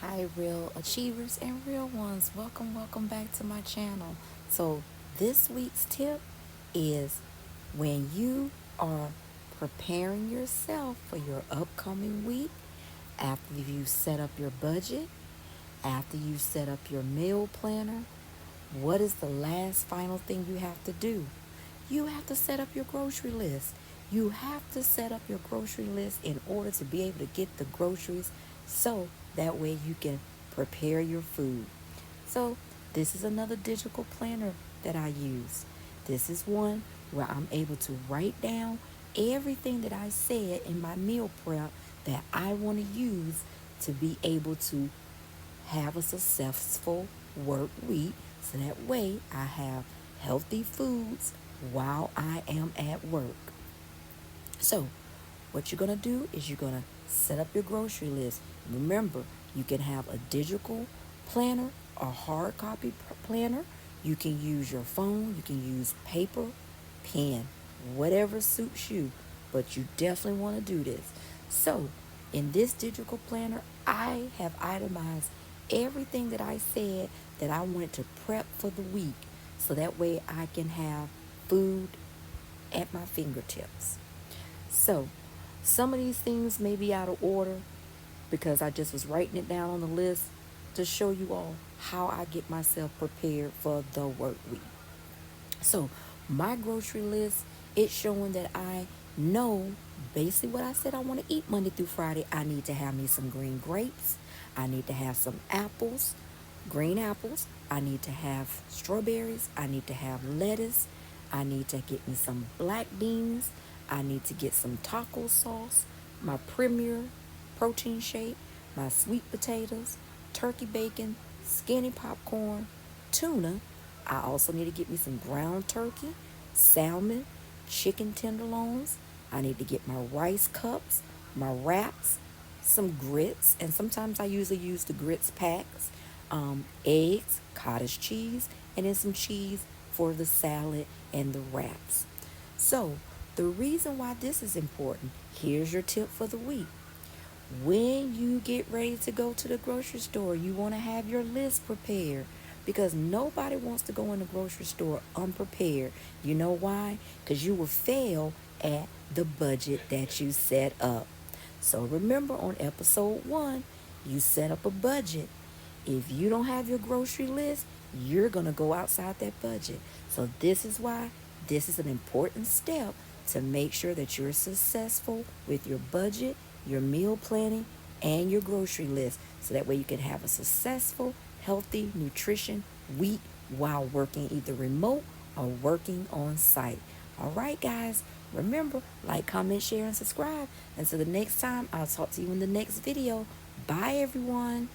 Hi, real achievers and real ones. Welcome back to my channel. So, this week's tip is when you are preparing yourself for your upcoming week, after you set up your budget, after you set up your meal planner, what is the last final thing you have to do? You have to set up your grocery list. You have to set up your grocery list in order to be able to get the groceries so that way you can prepare your food. So, this is another digital planner that I use. This is one where I'm able to write down everything that I said in my meal prep that I want to use to be able to have a successful work week so that way I have healthy foods while I am at work. So, what you're going to do is you're going to set up your grocery list. Remember, you can have a digital planner or hard copy planner. You can use your phone, you can use paper, pen, whatever suits you, but you definitely want to do this. So, in this digital planner, I have itemized everything that I said that I wanted to prep for the week so that way I can have food at my fingertips. So, some of these things may be out of order because I just was writing it down on the list to show you all how I get myself prepared for the work week. So, my grocery list, it's showing that I know basically what I said I want to eat Monday through Friday. I need to have me some green grapes. I need to have some apples, green apples. I need to have strawberries. I need to have lettuce. I need to get me some black beans. I need to get some taco sauce, my Premier protein shake, my sweet potatoes, turkey bacon, skinny popcorn, tuna. I also need to get me some ground turkey, salmon, chicken tenderloins. I need to get my rice cups, my wraps, some grits, and sometimes I usually use the grits packs, eggs, cottage cheese, and then some cheese for the salad and the wraps. So, the reason why this is important, here's your tip for the week. When you get ready to go to the grocery store, you want to have your list prepared because nobody wants to go in the grocery store unprepared. You know why? Because you will fail at the budget that you set up. So remember on episode 1, you set up a budget. If you don't have your grocery list, you're going to go outside that budget. So this is why this is an important step to make sure that you're successful with your budget, your meal planning, and your grocery list. So that way you can have a successful, healthy nutrition week while working either remote or working on site. All right, guys, remember, like, comment, share, and subscribe. Until the next time, I'll talk to you in the next video. Bye, everyone.